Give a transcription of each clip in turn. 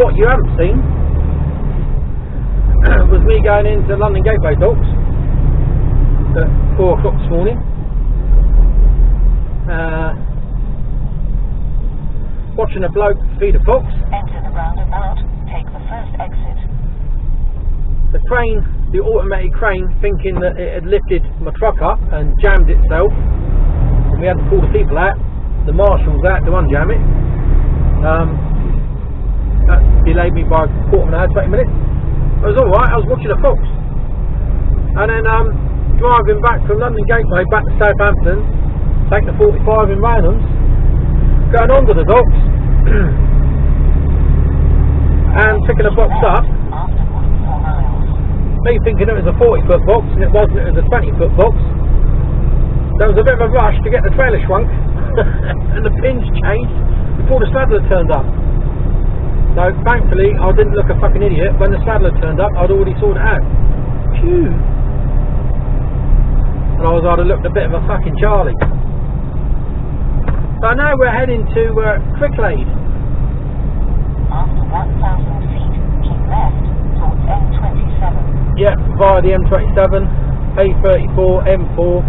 what you haven't seen was me going into London Gateway Docks at 4 o'clock this morning. Watching a bloke feed a fox. Enter the roundabout, take the first exit. The crane, the automated crane, thinking that it had lifted my truck up and jammed itself. And we had to call the people out, the marshals out to unjam it. That delayed me by a quarter of an hour, 20 minutes. It was alright, I was watching a fox. And then driving back from London Gateway back to Southampton, taking the 45 in Raynhams, going onto the docks and picking a box up. Me thinking it was a 40-foot box, and it wasn't, it was a 20-foot box. There was a bit of a rush to get the trailer shrunk and the pins changed before the saddler turned up. So thankfully I didn't look a fucking idiot. When the saddler turned up, I'd already sorted it out. Phew. Otherwise I'd have looked a bit of a fucking Charlie. So now we're heading to Cricklade. After 1,000 feet, keep left towards M27. Yeah, via the M27, A34, M4,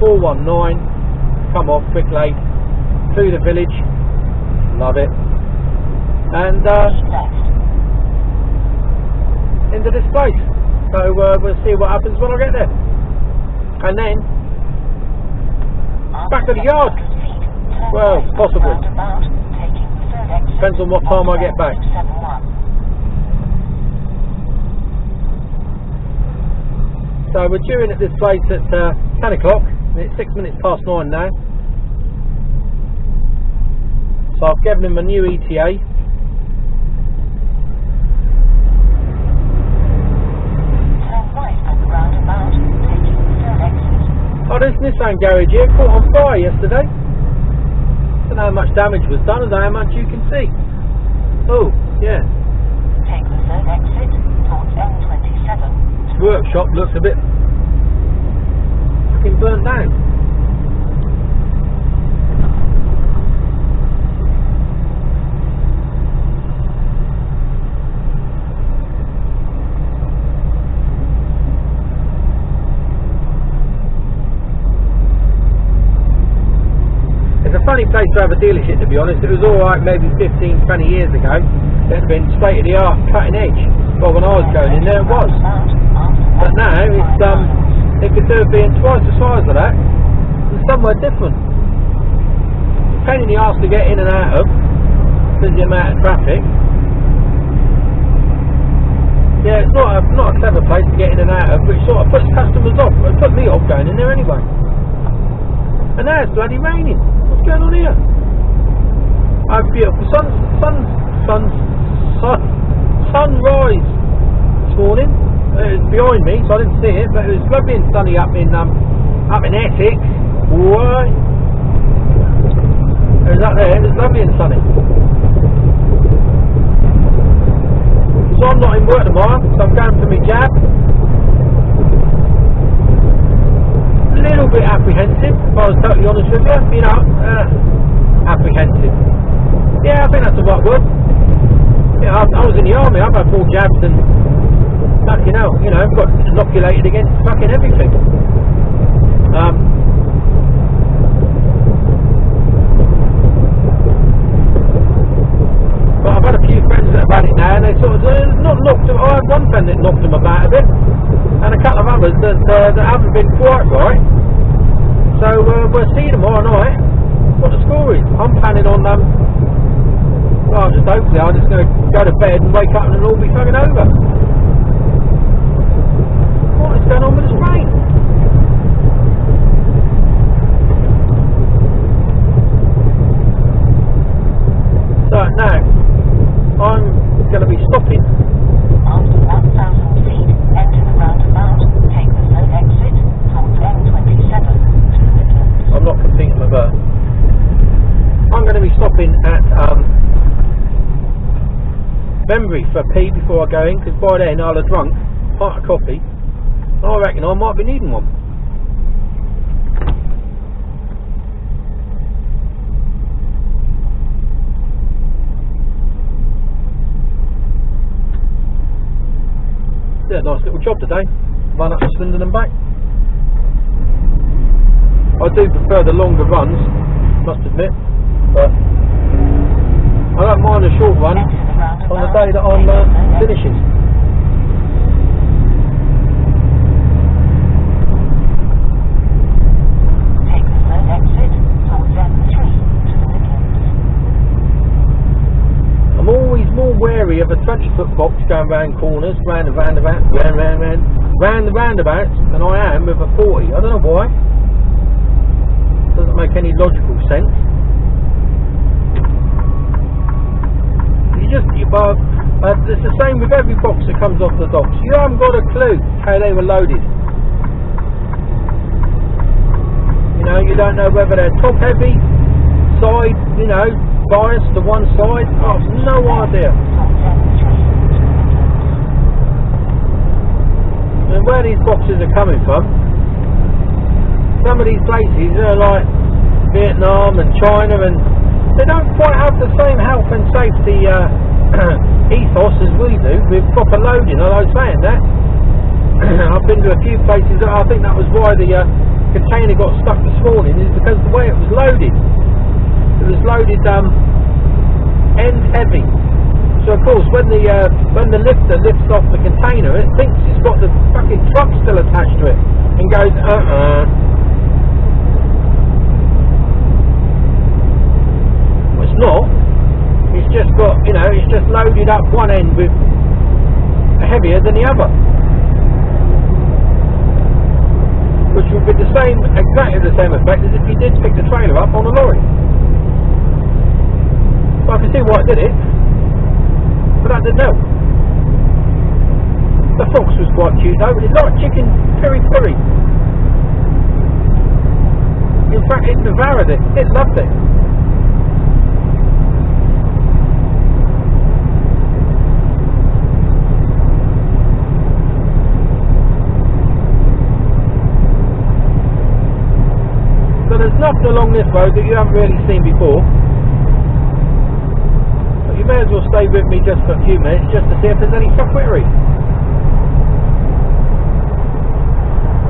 419. Come off Cricklade, through the village. Love it. And into this place. So we'll see what happens when I get there. And then back to the yard. Well, possibly. Depends on what time I get back. So we're due in at this place at 10 o'clock. It's 6 minutes past 9 now. So I've given him a new ETA. Oh, there's this Nissan garage here, caught on fire yesterday. Don't know how much damage was done, and how much you can see. Oh, yeah. Take the third exit towards M27. This workshop looks a bit fucking burnt down. It's a funny place to have a dealership, to be honest. It was alright maybe 15, 20 years ago. It had been state of the art, cutting edge. Well, when I was going in there it was. But now it's it could do with being twice the size of that and somewhere different. It's a pain in the arse to get in and out of because of the amount of traffic. Yeah, it's not a clever place to get in and out of, which sort of puts customers off. It put me off going in there anyway. And now it's bloody raining. What's going on here? I have beautiful sunrise this morning. It was behind me, so I didn't see it, but it was lovely and sunny up in Essex. What? It was up there. It was lovely and sunny. So I'm not in work tomorrow, so I'm going for my jab. A little bit apprehensive, if I was totally honest with you. You know, apprehensive. Yeah, I think that's the right word. Yeah, I was in the army. I've had more jabs than fucking hell. You know, I've got inoculated against fucking everything. But I've had a few friends that have had it now, and they sort of not knocked them. I had one friend that knocked them about a bit, and a couple of others that haven't been quite right. So we'll see tomorrow night what the score is. I'm planning on well, just hopefully I'm just going to go to bed and wake up and it'll all be fucking over. What is going on with this rain? So now I'm going to be stopping. After 1,000 feet, enter the roundabout. Take the third exit towards M27. I'm not competing with her. I'm going to be stopping at Membury for a pee before I go in, because by then I'll have drunk a pint of coffee. I reckon I might be needing one. Did a nice little job today. Run up to Swindon and back. I do prefer the longer runs, must admit, but I don't mind a short run on the day that I'm finishing. Take the third exit towards M3 to the Midlands. I'm always more wary of a 20-foot box going round corners, round the roundabout, round the roundabouts than I am with a 40. I don't know why. Doesn't make any logical sense. It's the same with every box that comes off the docks. You haven't got a clue how they were loaded. You know, you don't know whether they're top heavy, side, you know, biased to one side. I've no idea. And where these boxes are coming from, some of these places are like Vietnam and China, and they don't quite have the same health and safety ethos as we do with proper loading. Although saying that, I've been to a few places that I think that was why the container got stuck this morning, is because the way it was loaded. It was loaded end heavy. So of course when the lifter lifts off the container, it thinks it's got the fucking truck still attached to it and goes Well, it's not. It's just got, you know, it's just loaded up one end with heavier than the other, which would be exactly the same effect as if you did pick the trailer up on a lorry. Well, I can see why I did it, but that didn't help. The fox was quite cute though, but it's like chicken piri piri. In fact, it devoured it. It loved it. So there's nothing along this road that you haven't really seen before. But you may as well stay with me just for a few minutes just to see if there's any fuckwittery.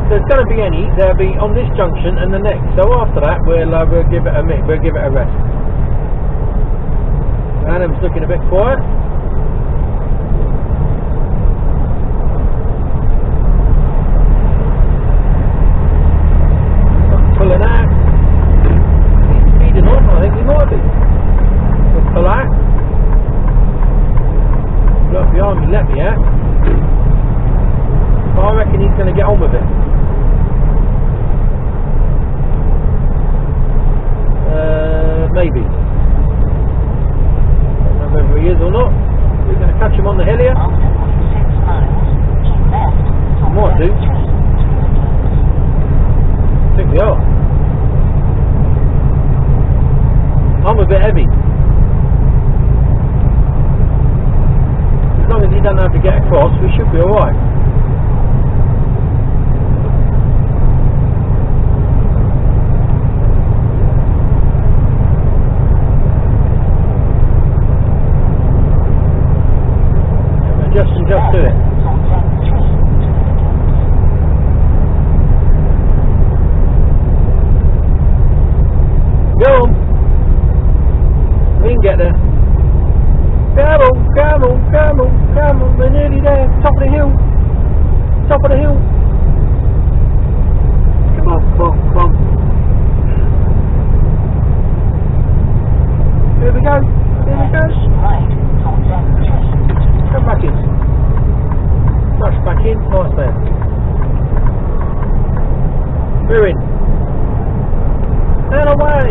If there's going to be any, they'll be on this junction and the next. So after that, we'll give it a rest. Adam's looking a bit quiet. Pulling out. He's speeding on, I think he might be. We'll pull out. Got behind me, let me out. I reckon he's going to get on with it. Maybe. Don't know whether he is or not. We're going to catch him on the hill here. After 46 miles, keep left towards Might do. M3 to the Midlands. I think we are. I'm a bit heavy. As long as he doesn't have to get across, we should be alright. Just do it. Towards M3 to the Midlands. Go on. We can get there. Come on, come on, come on, come on. We're nearly there. Top of the hill. Top of the hill. Come on, come on, come on. Here we go. Here we go. Keep right towards M3. Come back in. Rush back in. Nice man. We're in. And away.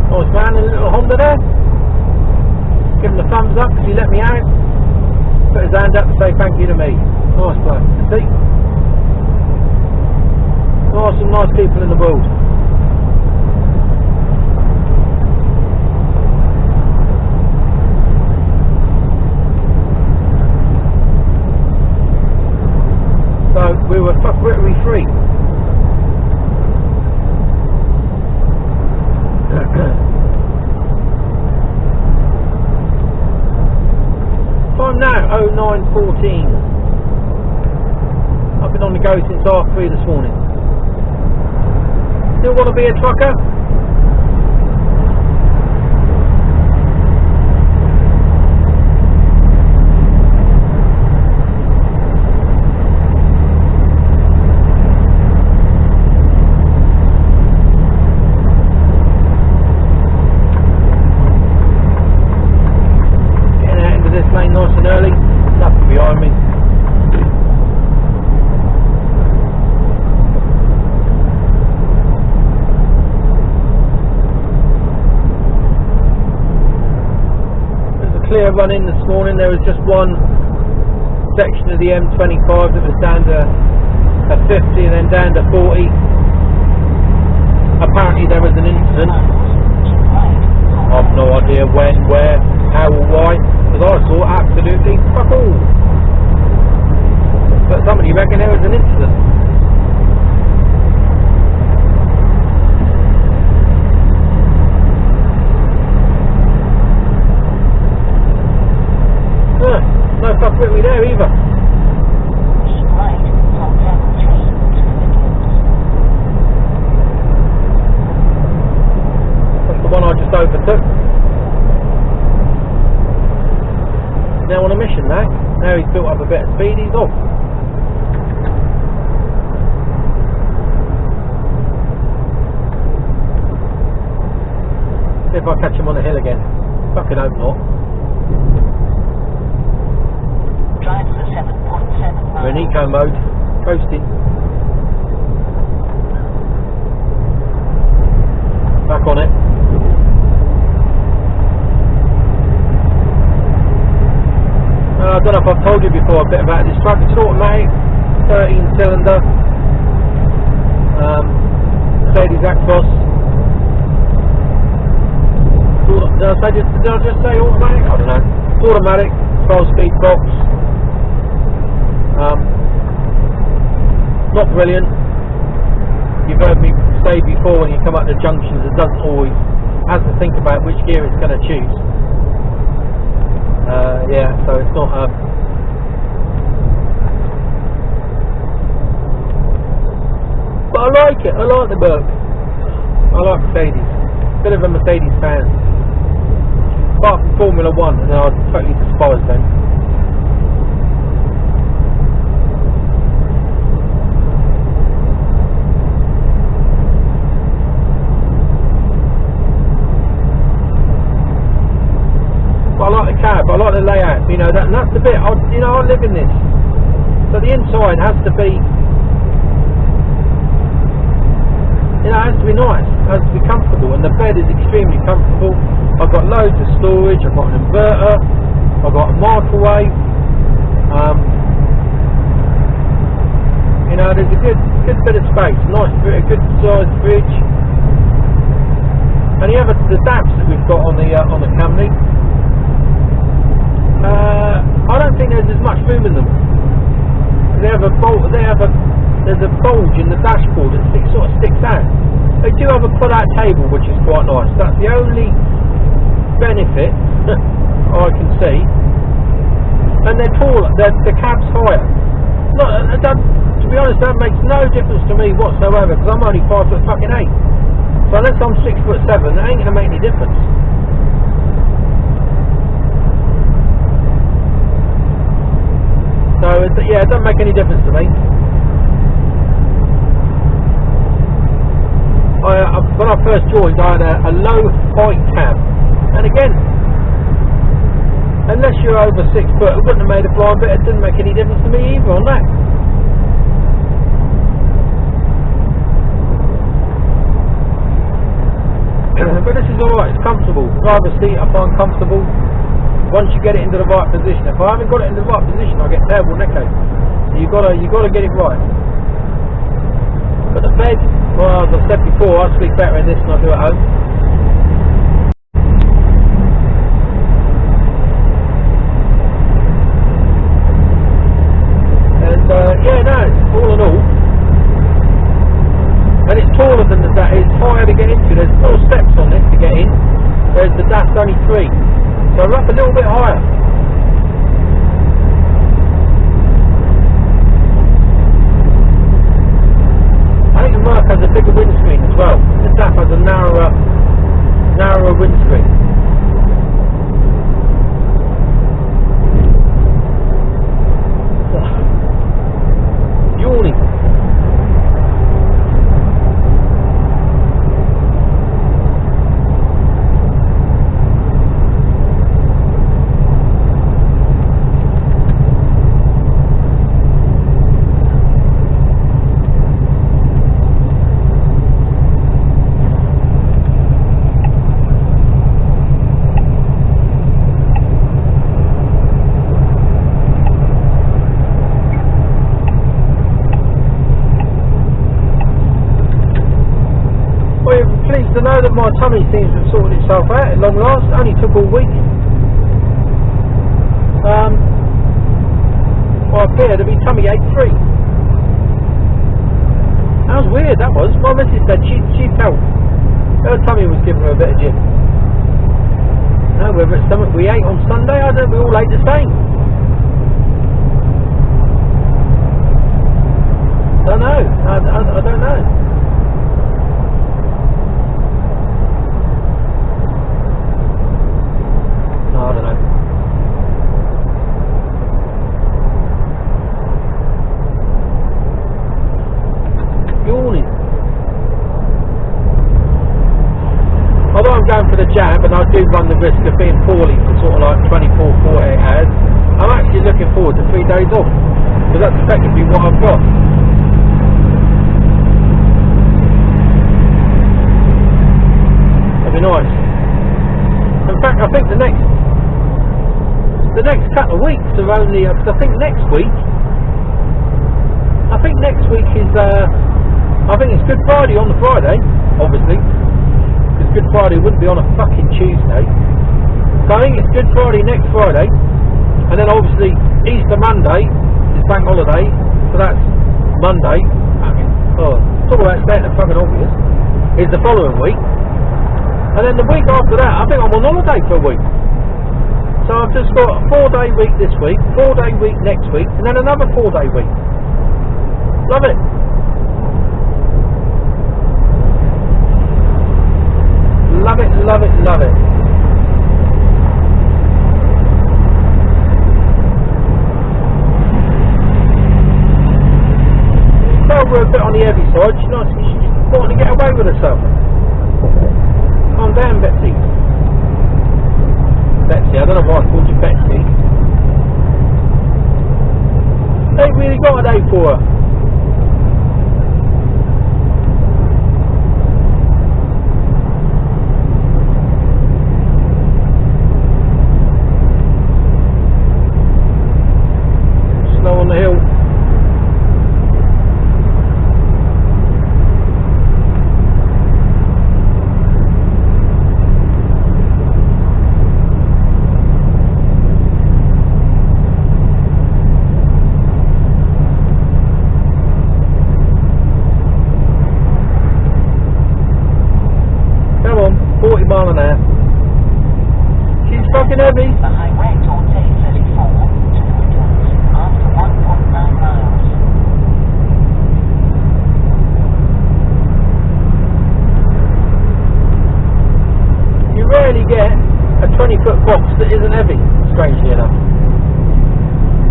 Nice man, a little Honda there. Give him the thumbs up because he let me out. Put his hand up to say thank you to me. Nice bloke. See? There are some nice people in the world. So we were fuckwittery free. 14. I've been on the go since half 3 this morning. Still want to be a trucker? Nice and early, nothing behind me. There's a clear run in this morning. There was just one section of the M25 that was down to a 50 and then down to 40. Apparently there was an incident. I've no idea when, where, how or why, because I saw absolutely fuck all. But somebody reckon there was an incident. No fuck with me there either. That's the one I just overtook. Now on a mission now. Now he's built up a bit of speed, he's off. See if I catch him on the hill again. Fucking hope not. Drive for 7.7 miles. We're in eco mode, coasting. Back on it. I don't know if I've told you before a bit about this truck. It's an automatic, 13 cylinder, Mercedes Actros. Did I just say automatic? I don't know. It's automatic, 12-speed box. Not brilliant. You've heard me say before, when you come up to junctions, it doesn't always has to think about which gear it's going to choose. Yeah, so it's not but I like it. I like the Merc. I like Mercedes. Bit of a Mercedes fan. Apart from Formula 1, and then I totally despise them. I like the cab, I like the layout, you know, and that's the bit, I live in this. So the inside has to be, it has to be nice, it has to be comfortable, and the bed is extremely comfortable. I've got loads of storage, I've got an inverter, I've got a microwave, you know, there's a good bit of space, nice, a good sized fridge. And the DAPs that we've got on the Camry, I don't think there's as much room in them. There's a bulge in the dashboard that sort of sticks out. They do have a pull-out table, which is quite nice. That's the only benefit I can see. And they're taller. The cab's higher. To be honest, that makes no difference to me whatsoever, because I'm only 5'8". So unless I'm 6'7", that ain't going to make any difference. So yeah, it doesn't make any difference to me. When I first joined, I had a low height cab, and again, unless you're over 6 foot, it wouldn't have made a flying bit. It didn't make any difference to me either on that. But this is alright, it's comfortable. Driver's seat I find comfortable. Once you get it into the right position. If I haven't got it in the right position, I get terrible neckache. So you gotta get it right. But the bed, well, as I said before, I sleep better in this than I do at home. And yeah, no, all in all, and it's taller than that. It's higher to get into. There's 4 steps on this to get in, whereas the DAF's only 3. So we're up a little bit higher. a bigger windscreen as well. The DAF has a narrower windscreen. Yawning. To know that my tummy seems to have sorted itself out at long last. It only took all week. I appear to be tummy ache free. That was weird, that was. My missus said she felt her tummy was giving her a bit of jip. No, whether it's something we ate on Sunday, I don't know, we all ate the same. Don't know. I don't know. I don't know. Yawning. Although I'm going for the jab and I do run the risk of being poorly for sort of like 24, 48 hours, I'm actually looking forward to 3 days off. Because that's effectively what I've got. That'd be nice. In fact, I think the next couple of weeks are only, because I think next week is I think it's Good Friday on the Friday, obviously, because Good Friday wouldn't be on a fucking Tuesday. So I think it's Good Friday next Friday, and then obviously Easter Monday is bank holiday, so that's Monday. Talk about stating the fucking obvious. Is the following week, and then the week after that, I think I'm on holiday for a week. So I've just got a 4-day week this week, 4-day week next week, and then another 4-day week. Love it. Love it, love it, love it. Well, we're a bit on the heavy side. She's wanting to get away with herself. Calm down, Betsy. Betsy, I don't know why I called you Betsy. Ain't really got a day for her. Snow on the hill. She's fucking heavy. The highway towards A34 to the Midlands after 1.9 miles. You rarely get a 20-foot box that isn't heavy, strangely enough.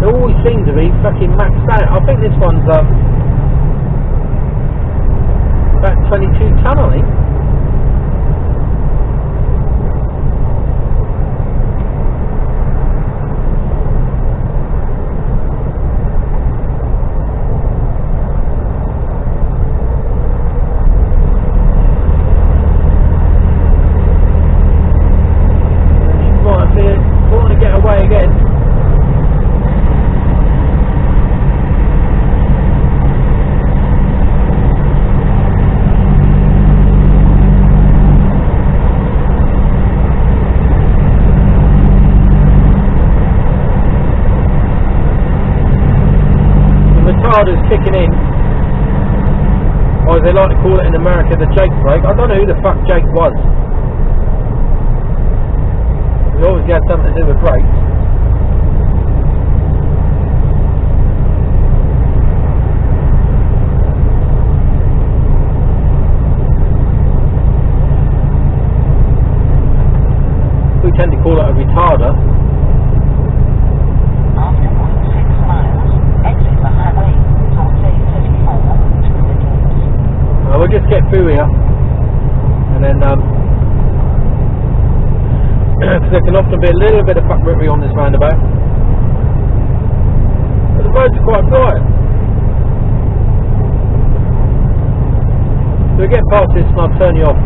They always seem to be fucking maxed out. I think this one's about 22 ton, I think. Is kicking in, or as they like to call it in America, the Jake brake. I don't know who the fuck Jake was. He obviously had something to do with brakes. get through here, and then because there can often be a little bit of fuckery on this roundabout, but the roads are quite quiet. So we get past this and I'll turn you off.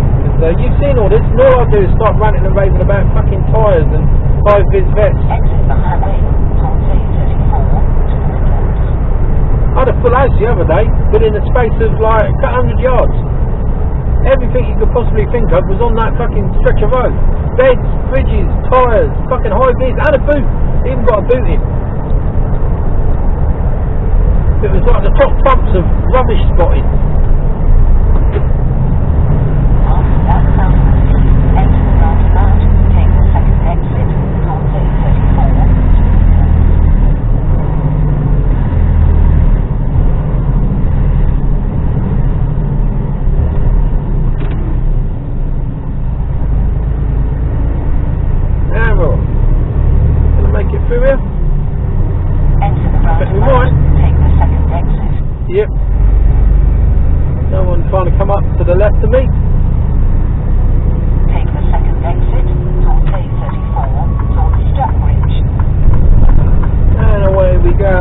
You've seen all this, and all I do is start ranting and raving about fucking tyres and high-vis vests. Exit the highway, towards A34 to Cricklade. I had a full house the other day, within a space of like a couple hundred yards. Everything you could possibly think of was on that fucking stretch of road. Beds, fridges, tyres, fucking high-vis, and a boot. Even got a boot in. It was like the top bumps of rubbish spotting. Yep. Someone trying to come up to the left of me. Take the second exit towards A34 towards Stockbridge. And away we go.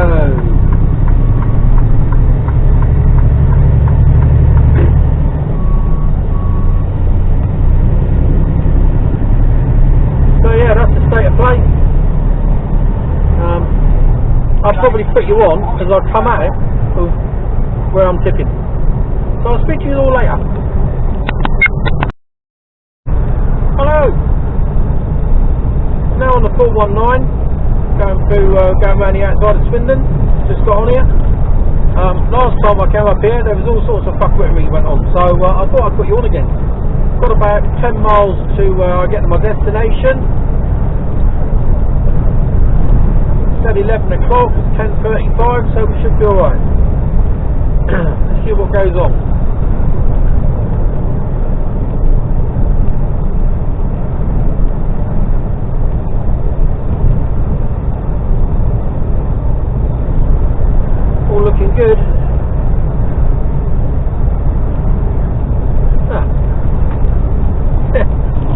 So yeah, that's the state of play. I'll probably put you on as I come out of where I'm tipping. So I'll speak to you all later. Hello. Now on the 419, going around the outside of Swindon. Just got on here. Last time I came up here, there was all sorts of fuckwittery went on, so I thought I'd put you on again. Got about 10 miles to get to my destination. Said 11 o'clock, it's 10:35, so we should be alright. Let's see what goes on. All looking good.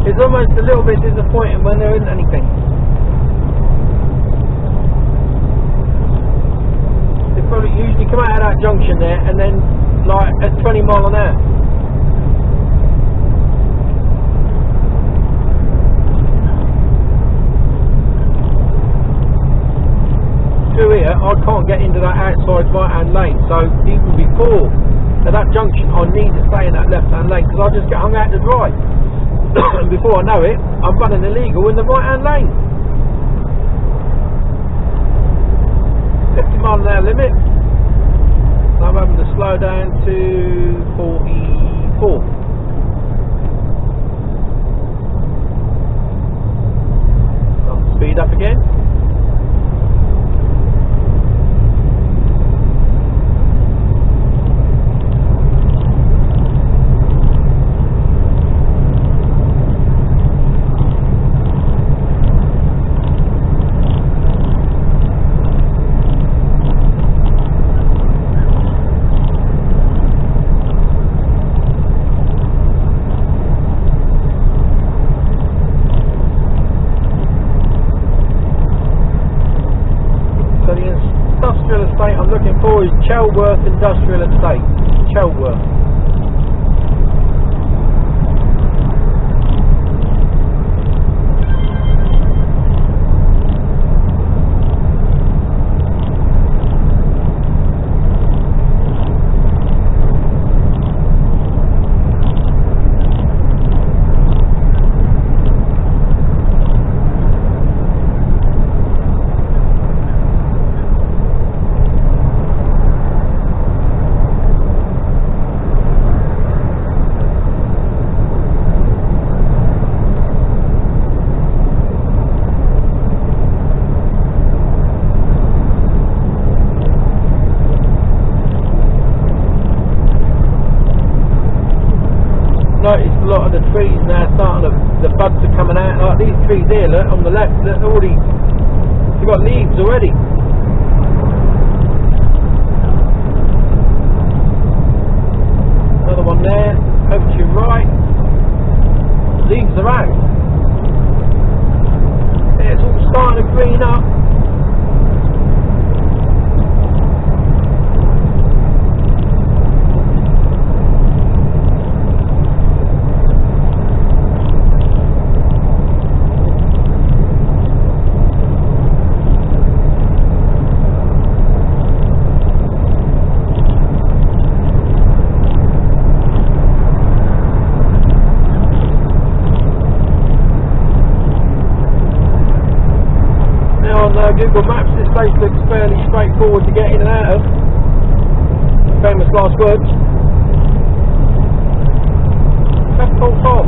It's almost a little bit disappointing when there isn't anything. Probably usually come out of that junction there and then like at 20 mile an hour. Through here I can't get into that outside right hand lane, so even before at that junction I need to stay in that left hand lane because I just get hung out to dry. And before I know it I'm running illegal in the right hand lane. 50 mile an hour limit. I'm having to slow down to 44. I'll speed up again. I'm looking for is Chelworth Industrial Estate. Chelworth. Noticed a lot of the trees now starting to, the buds are coming out. Like these trees here, look, on the left, they're already, they've got leaves already. Another one on there, over to your right, leaves are out. Yeah, it's all starting to green up. Google Maps, this place looks fairly straightforward to get in and out of. Famous last words. That's all Tom.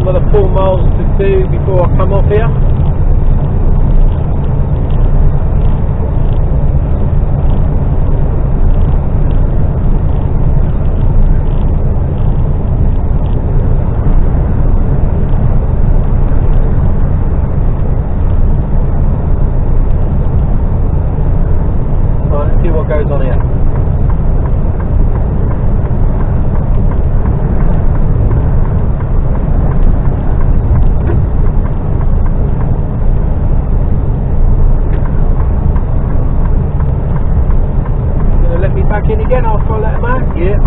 Another 4 miles to do before I come off here. Goes on here. Gonna let me back in again after I let him out? Yeah.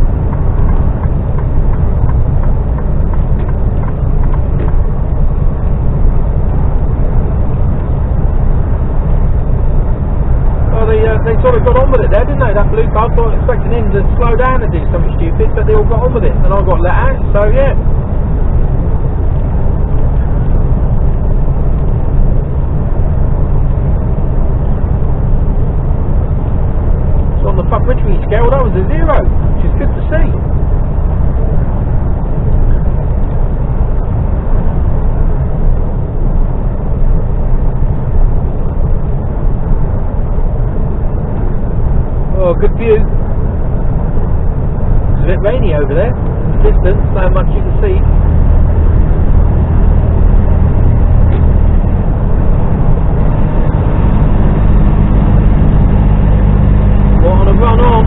They sort of got on with it there, didn't they? That blue car, I was expecting him to slow down and do something stupid, but they all got on with it, and I got let out, so yeah. So on the Fuck Rich Me scale, that was a 0, which is good to see. Oh, good view. It's a bit rainy over there. In the distance, so much you can see. What on a run on?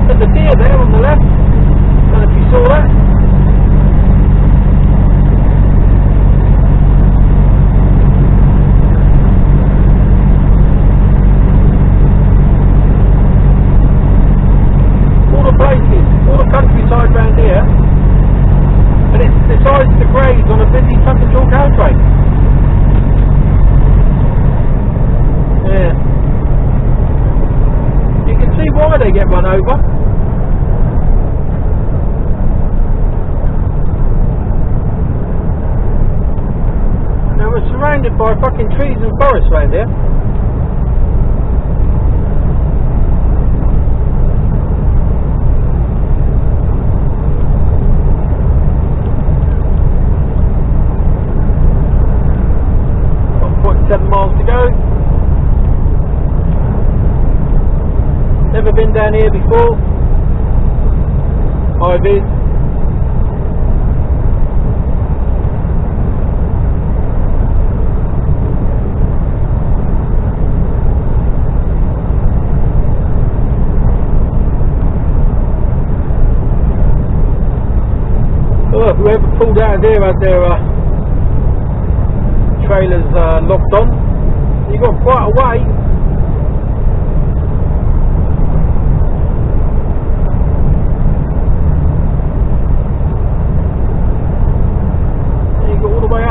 There's a deer there on the left. I don't know if you saw that. Countryside round here, and it decides to graze on a busy fucking dual carriageway. Yeah. You can see why they get run over. Now we're surrounded by fucking trees and forests round here. Never been down here before. I've been. Oh, whoever pulled out of there had their trailers locked on. You got quite a way.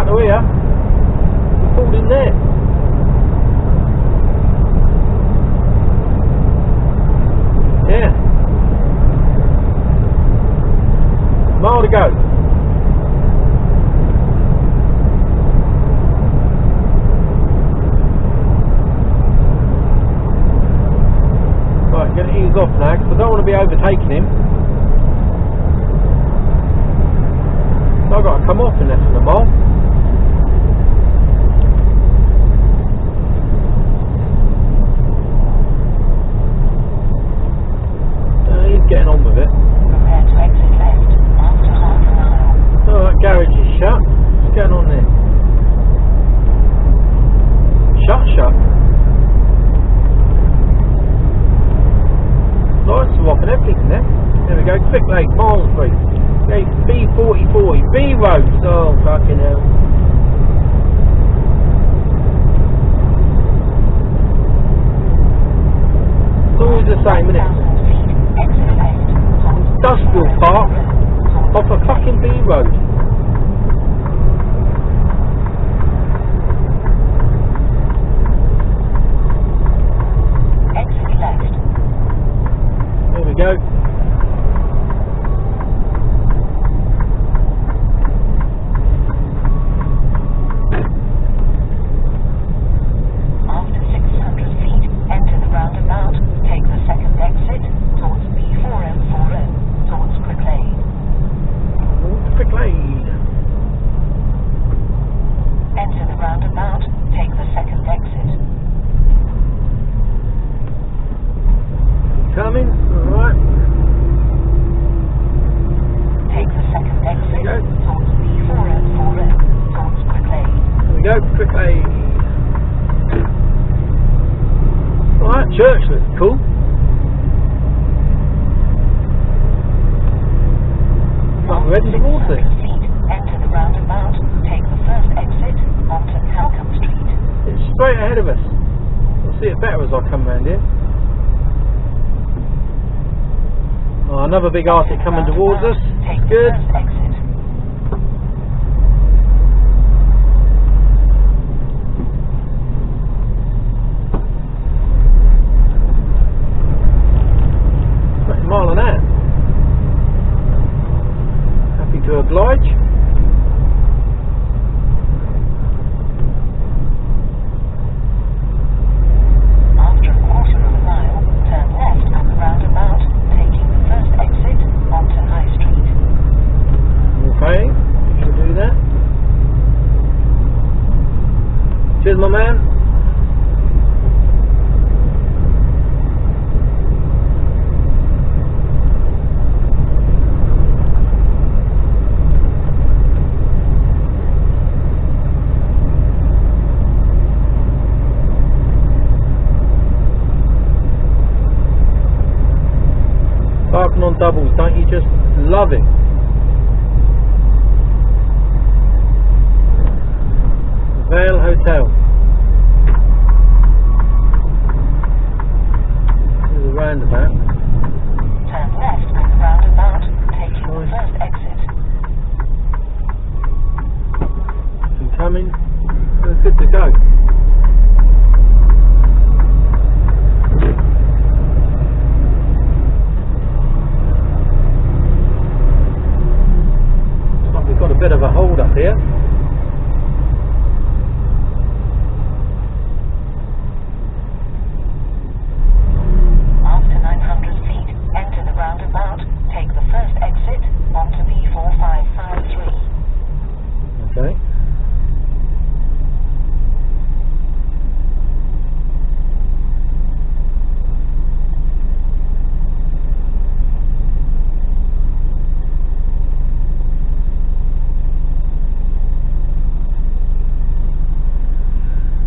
Here, we pulled in there. Yeah. Mile to go. Right, gonna ease off now because I don't want to be overtaking him. So I've got to come off in less than a mile. Getting on with it. Prepare to exit left after half B roads. Oh, fucking hell. It's always the same, isn't it? Industrial park off a fucking B road. Exit left. There we go. After 600 feet, enter the roundabout. Take the second exit towards B4040 towards Cricklade. Cricklade. Enter the roundabout. Take the second exit. Coming. Alright. Take the second exit There we go. towards B4040 towards Cricklade. There we go. Cricklade. Alright, church looks cool. Like we're heading towards it. 600 feet, enter the roundabout. Take the first exit onto Halcombe Street. It's straight ahead of us. We'll see it better as I come round here. Oh, another big Arctic coming towards us. Take the Good. first exit. Like a mile an hour. Happy to oblige. After a quarter of a mile, turn left at the roundabout, taking the first exit onto High Street. Okay, should do that. Cheers, my man. Parking on doubles, don't you just love it? Vale Hotel. There's a roundabout. Turn left at the roundabout, taking the Nice. first exit. Some coming. We're good to go. Looks like we've got a bit of a hold up here. After 900 feet, enter the roundabout, take the first exit onto B4553. Okay.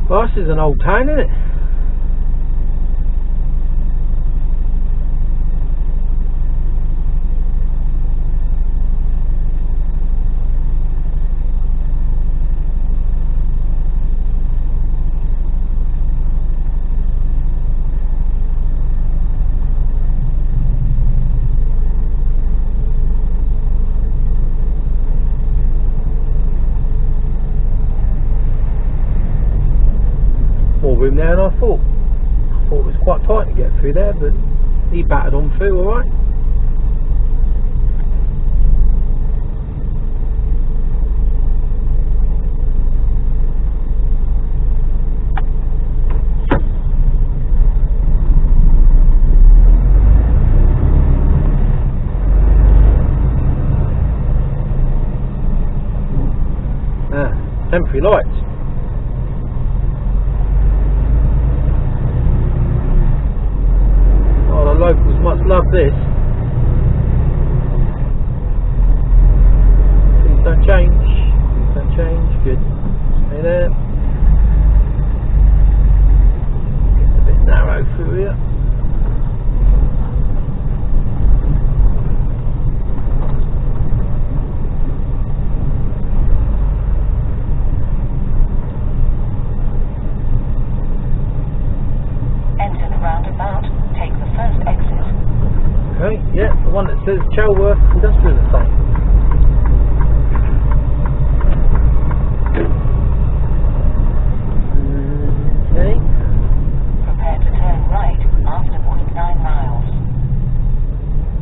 Well, this is an old town, isn't it? More room there than I thought. I thought it was quite tight to get through there, but he battered on through alright. Temporary lights. Oh, the locals must love this. Please don't change. Please don't change. Good. Stay there. It's a bit narrow through here. says Chelworth Industrial Estate. Okay. Prepare to turn right after 0.9 miles.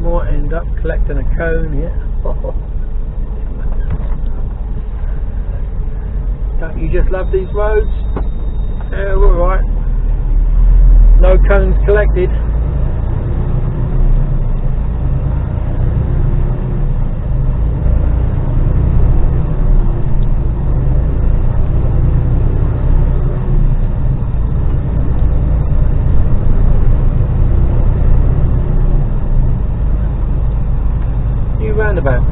Might end up collecting a cone here. Don't you just love these roads? Yeah, we're alright. No cones collected. New roundabout.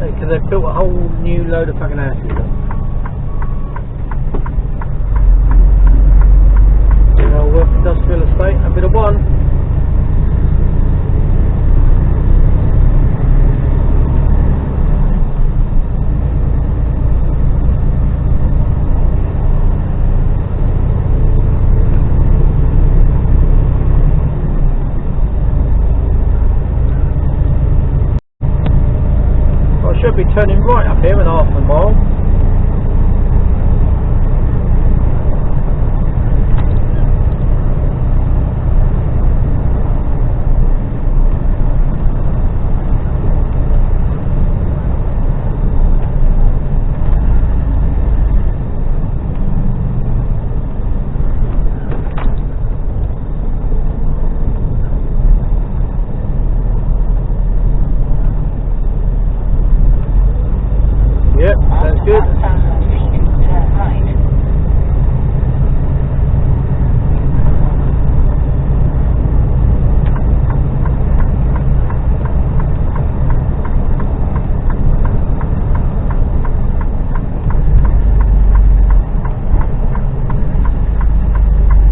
Because they've built a whole new load of fucking houses. Chelworth Industrial Estate, a bit of one. Should be turning right up here in half a mile. Yep, that's good. 1,000 feet, turn right.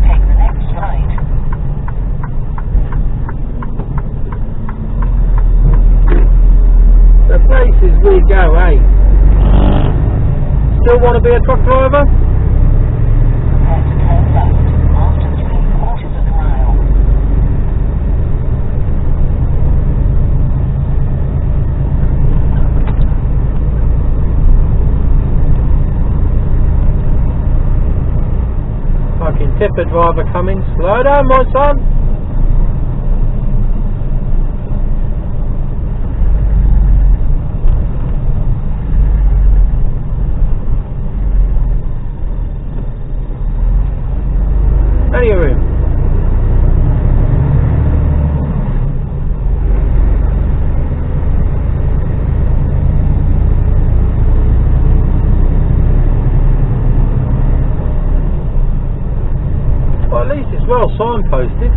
Take the next right. The places we go, eh? Still want to be a truck driver? Prepare to turn left after 3/4 of a mile. Fucking tipper driver coming. Slow down, my son. Plenty of room. Well, at least it's well signposted.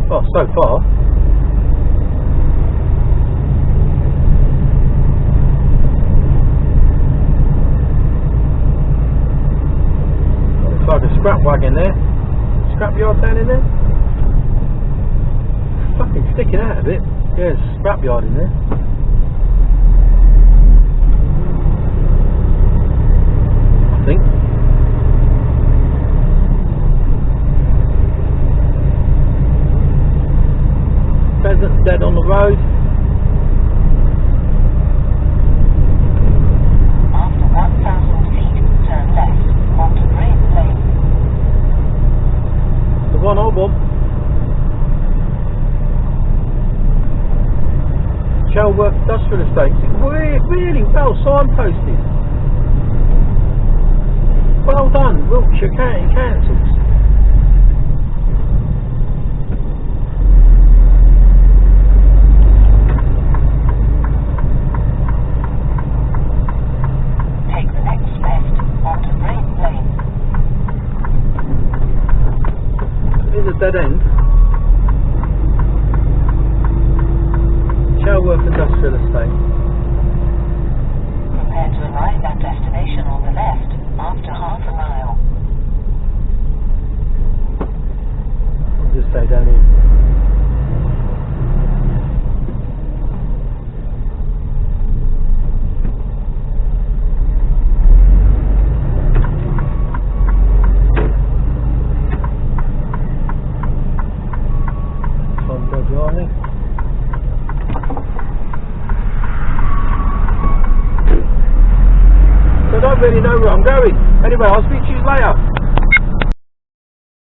Well, so far. Looks like a scrap wagon there. Scrap yard down in there? Fucking sticking out a bit. Yeah, there's a scrap yard in there. I think. Pheasant's dead on the road. After 1,000 feet, turn left onto Green Lane. The one I want. Chelworth Industrial Estate. Really well signposted. Well done, Wiltshire County Councils. Take the next left onto Green Lane. It is a dead end. Chelworth Industrial Estate. Prepare to arrive at destination on the left after half a mile. don't really know where I'm going. Anyway, I'll speak to you later.